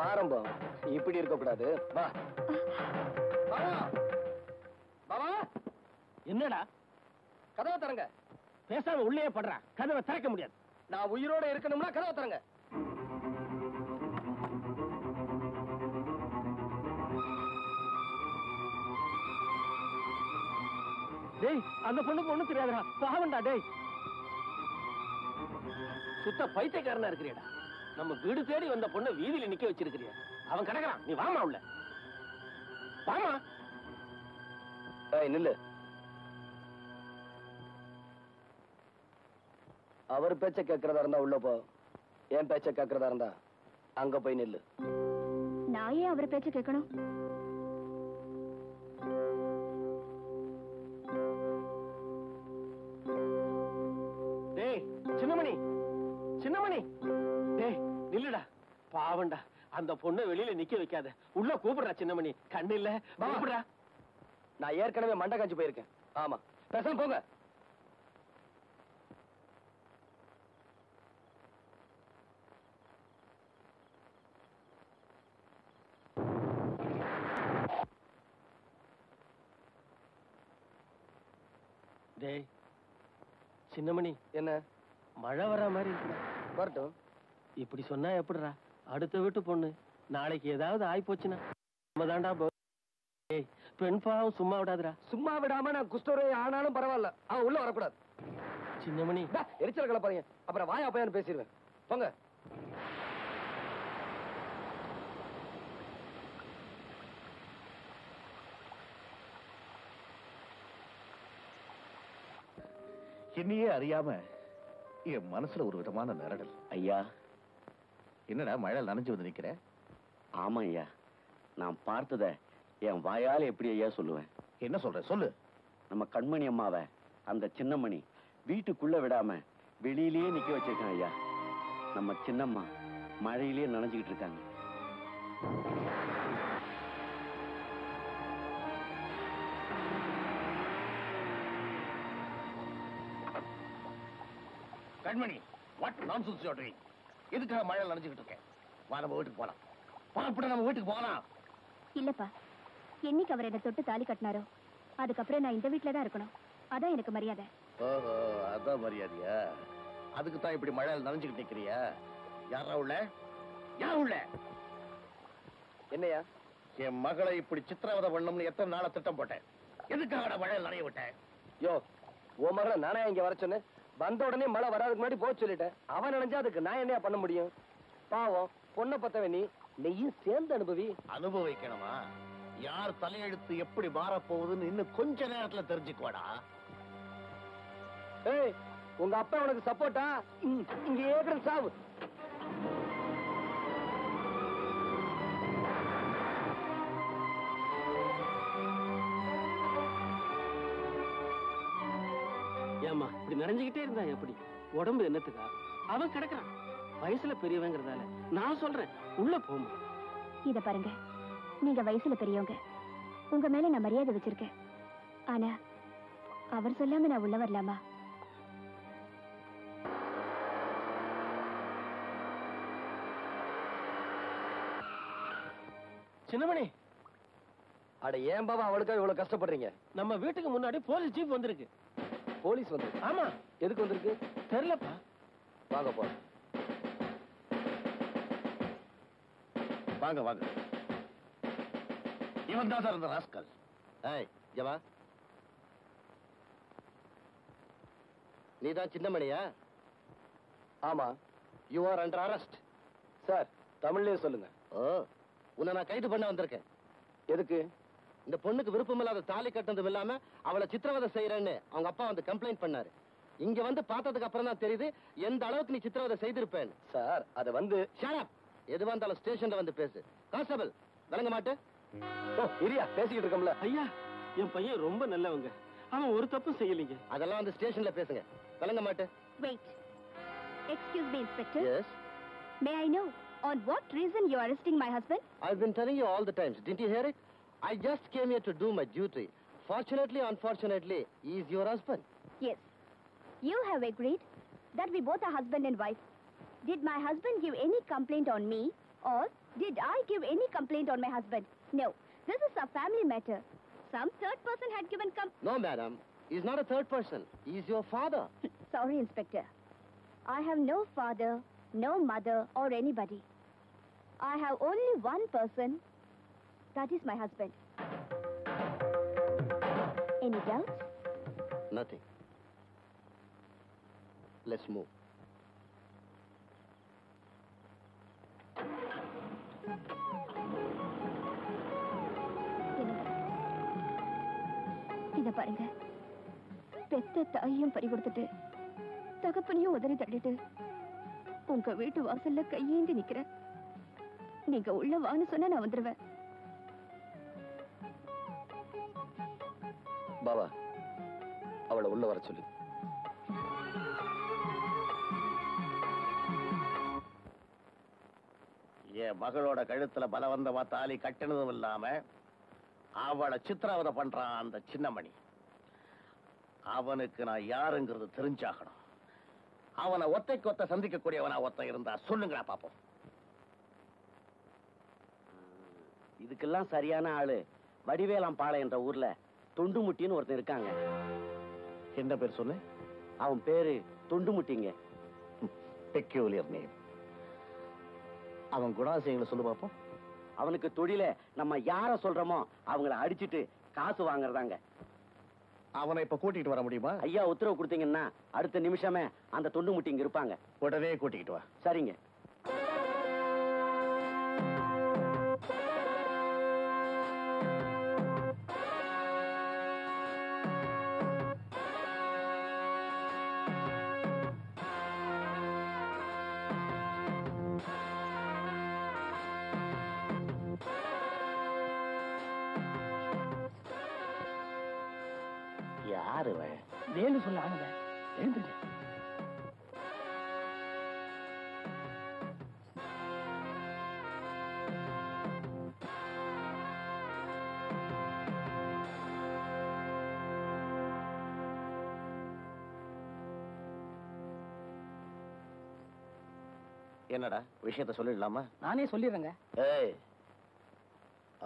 ஆரம்பம் இப்படி இருக்க கூடாது. வா பாபா. என்னடா கதவை தரங்க. பேசாம உள்ளே படுறா. கதவை திறக்க முடியாது. நான் உயிரோட இருக்கணும்னா கதவை தரங்க. டேய், அந்த பொண்ணுக்கு ஒண்ணும் தெரியாதுடா. பாவண்டா. டேய், சுத்த பைத்தியக்காரனா இருக்கிறியடா. நம்ம வீடு தேடி வந்த பொண்ணை வீதியில நிக்க வச்சிருக்கிறிய. அவன் கிடக்குறான். நீ வாமா உள்ள. வாமா. நில்லு. அவர் பேச்ச கேட்கறதா இருந்தா உள்ள போ. என் பேச்ச கேட்கறதா இருந்தா அங்க போய் நில்லு. நான் ஏன் அவர் பேச்ச கேட்கணும்? டேய் சின்னமணி, சின்னமணி, டேய் நில்லுடா. பாவண்டா. அந்த பொண்ணை வெளியில நிக்க வைக்காத. உள்ள கூப்பிடுறா சின்னமணி. கண்ணு இல்ல கூப்பிடுறா. நான் ஏற்கனவே மண்டை காஞ்சி போயிருக்கேன். ஆமா, பேசாம போங்க. டேய் சின்னமணி, என்ன மழை வர மாதிரி இருக்குடா. வரட்டும். இப்படி சொன்னா எப்படிடா? அடுத்த வீட்டு பொண்ணு நாளைக்கு ஏதாவது ஆயிப்போச்சுன்னா நம்ம தாண்டா. ஏய், பெண் பாவம் சும்மா விடாதுடா. சும்மா விடாம நான் குஸ்டோரே ஆனாலும் பரவாயில்ல, அவன் உள்ள வரக்கூடாது. சின்னமணி, எரிச்சல் கலப்பாருங்க. அப்புறம் வாயா பையன் பேசிடுவேன். போங்க. என்னையே அறியாம என் மனசுல ஒரு விதமான நிரடல். ஐயா, என்னடா மழை நனைஞ்சு வந்து நிக்கிற? ஆமா ஐயா, நான் பார்த்தத என் வாயால எப்படி ஐயா சொல்லுவேன்? என்ன சொல்ற சொல்லு. நம்ம கண்மணி அம்மாவை அந்த சின்னமணி வீட்டுக்குள்ள விடாம வெளியிலேயே நிக்க வச்சிருக்கான் ஐயா. நம்ம சின்னம்மா மழையிலேயே நனைஞ்சுக்கிட்டு இருக்காங்க. கண்மணி, what nonsense you are doing? எதுக்காக மழை நனைஞ்சுக்கிட்டு இருக்கேன்? வா, நம்ம வீட்டுக்கு போலாம். பாப்பட நம்ம வீட்டுக்கு போலாம். இல்லப்பா, என்னைக்கு அவர் என்ன தொட்டு தாலி கட்டினாரோ அதுக்கப்புறம் நான் இந்த வீட்டுல தான் இருக்கணும். அதான் எனக்கு மரியாதை. ஓஹோ, அதான் மரியாதையா? அதுக்கு தான் இப்படி மழையில் நனைஞ்சுக்கிட்டு நிக்கிறியா? யாரா உள்ள? யார் உள்ள? என்னையா? என் மகளை இப்படி சித்திரவதை பண்ணணும்னு எத்தனை நாள திட்டம் போட்டேன். எதுக்காக மழையில் நனைய விட்டேன்? யோ, உன் மகளை நானே இங்க வர சொன்னேன். வந்த உடனே மழை வராதுக்கு முன்னாடி போக சொல்லிட்டேன். அவன் நினைஞ்சா அதுக்கு நான் என்னையா பண்ண முடியும்? பாவம் பொண்ணை பத்தவ நீயும் சேர்ந்து அனுபவி. அனுபவிக்கணுமா? யார் தலையெழுத்து எப்படி மாறப்போகுதுன்னு இன்னும் கொஞ்ச நேரத்துல தெரிஞ்சுக்குவாடா. ஏய், உங்க அப்பா உனக்கு சப்போர்ட்டா? இங்க ஏகன் சாவு. ஏமா இப்படி நிறைஞ்சுக்கிட்டே இருந்தா எப்படி? உடம்பு என்னத்துக்கா? அவன் கிடக்குறான். வயசுல பெரியவங்கிறதால நான் சொல்றேன், உள்ள போமா. இத பாருங்க, நீங்க வயசுல பெரியவங்க, உங்க மேல நான் மரியாதை வச்சிருக்கேன். ஆனா அவர் சொல்லாம நான் உள்ள வரலாமா? சின்னமணி, அட ஏன் பாபா அவளுக்காக இவ்வளவு கஷ்டப்படுறீங்க? நம்ம வீட்டுக்கு முன்னாடி போலீஸ் ஜீப் வந்திருக்கு. போலீஸ் வந்து? ஆமா. எதுக்கு வந்திருக்கு தெரியலப்பா. வாங்க போ. வாங்க வாங்க. இவன் தான் சார் இந்த ராஸ்கல். ஏய், ஜவா, நீதான் சின்னமணியா? ஆமா. You are under arrest. Sir, தமிழ்லயே சொல்லுங்க. ஓ, உன்னை நான் கைது பண்ண வந்திருக்கேன். எதுக்கு? இந்த பொண்ணுக்கு விருப்பம் இல்லாத தாலி கட்டினதும் இல்லாம அவளை சித்திரவதை செய்யறேன்னு அவங்க அப்பா வந்து கம்ப்ளைண்ட் பண்ணாரு. இங்க வந்து பார்த்ததுக்கு அப்புறம் தான் தெரியுது எந்த அளவுக்கு நீ சித்திரவதை செய்திருப்பேன். சார், அது வந்து ஷட் அப். எதுவா இருந்தாலும் ஸ்டேஷன்ல வந்து பேசு. கான்ஸ்டபிள், விளங்க மாட்டே? ஓ, இரியா, பேசிக்கிட்டு இருக்கோம்ல. ஐயா, என் பையன் ரொம்ப நல்லவங்க. அவன் ஒரு தப்பும் செய்யலீங்க. அதெல்லாம் வந்து ஸ்டேஷன்ல பேசுங்க. விளங்க மாட்டே? Wait. Excuse me, Inspector. Yes. May I know on what reason you are arresting my husband? I've been telling you all the times. Didn't you hear it? I just came here to do my duty. Fortunately, unfortunately, he is your husband. Yes. You have agreed that we both are husband and wife. Did my husband give any complaint on me Or did I give any complaint on my husband? No. This is a family matter. Some third person had given No, madam. He's not a third person. He's your father. Sorry, Inspector. I have no father, no mother, or anybody. I have only one person. That is my husband. Any doubts? Nothing. Let's move. இத பாருங்க, பெத்த தாயையும் பறி கொடுத்துட்டு தகப்பனையும் உதறி தள்ளிட்டு உங்க வீட்டு வாசல்ல கையேந்தி நிக்கிறேன். நீங்க உள்ள வான்னு சொன்னா நான் வந்துருவேன். பாபா, அவளை உள்ள வர சொல்லு. என் மகளோட கழுத்துல பலவந்தமா தாலி கட்டினதும் இல்லாம அவளை சித்திரவதை பண்றான் அந்த சின்னமணி. அவனுக்கு நான் யாருங்கிறது தெரிஞ்சாகணும். அவனை ஒத்தைக்கு ஒத்த சந்திக்கக்கூடியவனா ஒத்த இருந்தா சொல்லுங்களா பாப்போம். இதுக்கெல்லாம் சரியான ஆளு வடிவேலாம்பாளை என்ற ஊர்ல தொண்டுமுட்டின்னு ஒருத்தன் இருக்காங்க. என்ன பேர் சொன்ன? அவன் பேரு தொண்டுமுட்டிங்க. Peculiar name. அவன் குணாசியங்களை சொல்லு பாப்போம். அவனுக்கு தொழில நம்ம யார சொல்றோமோ அவங்கள அடிச்சிட்டு காசு வாங்குறதாங்க. அவனை இப்ப கூட்டிட்டு வர முடியுமா? ஐயா உத்தரவு கொடுத்தீங்கன்னா அடுத்த நிமிஷமே அந்த தொண்டுமுட்டி இங்க இருப்பாங்க. உடனே கூட்டிக்கிட்டு வா. சரிங்க. யாரு வேலு சொல்ல ஆனத எழுந்துங்க. என்னடா விஷயத்த சொல்லிடலாமா? நானே சொல்லிடுறேங்க. ஏய்,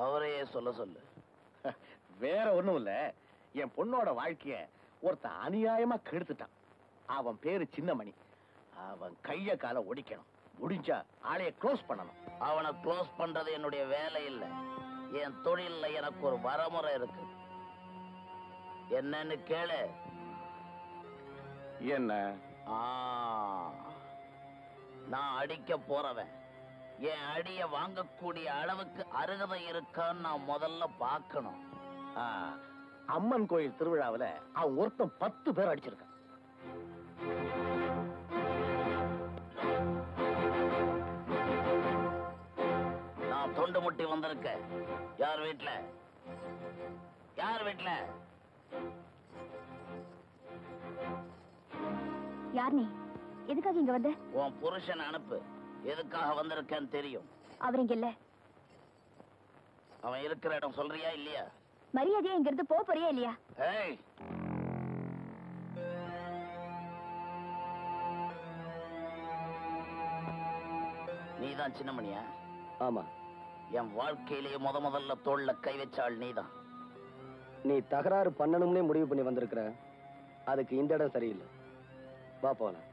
அவரையே சொல்ல சொல்லு. வேற ஒண்ணும் இல்ல, என் பொண்ணோட வாழ்க்கைய ஒருத்த அநியாயமா கெடுத்துட்டான். அவன் பேரு சின்னமணி. அவன் கைய கால ஒடிக்கணும். முடிஞ்சா ஆளைய க்ளோஸ் பண்ணணும். அவனை க்ளோஸ் பண்றது என்னுடைய வேலை இல்ல. என் தொழில்ல எனக்கு ஒரு வரமுறை இருக்கு. என்னன்னு கேளு. என்ன? நான் அடிக்க போறவன் என் அடிய வாங்கக்கூடிய அளவுக்கு அருகதை இருக்கான்னு நான் முதல்ல பார்க்கணும். அம்மன் கோயில் திருவிழாவில அவன் ஒருத்தன் 10 பேர் அடிச்சிருக்கான். நான் தொண்டு முட்டி வந்திருக்கேன். யார் வீட்டுல? யார் வீட்டுல? யார் நீ? எதுக்காக இங்க வந்த? உன் புருஷன் அனுப்பு. எதுக்காக வந்திருக்கேன்னு தெரியும். அவர் இங்க இல்ல. அவன் இருக்கிற இடம் சொல்றியா இல்லையா? மரியாதையா இங்க இருந்து போறியா இல்லையா? ஏய், நீதான் சின்னமணியா? ஆமா. என் வாழ்க்கையிலேயே முதல்ல தோள்ல கை வச்சாள் நீதான். நீ தகராறு பண்ணணும்னே முடிவு பண்ணி வந்திருக்கிற. அதுக்கு இந்த இடம் சரியில்லை. வா போலாம்.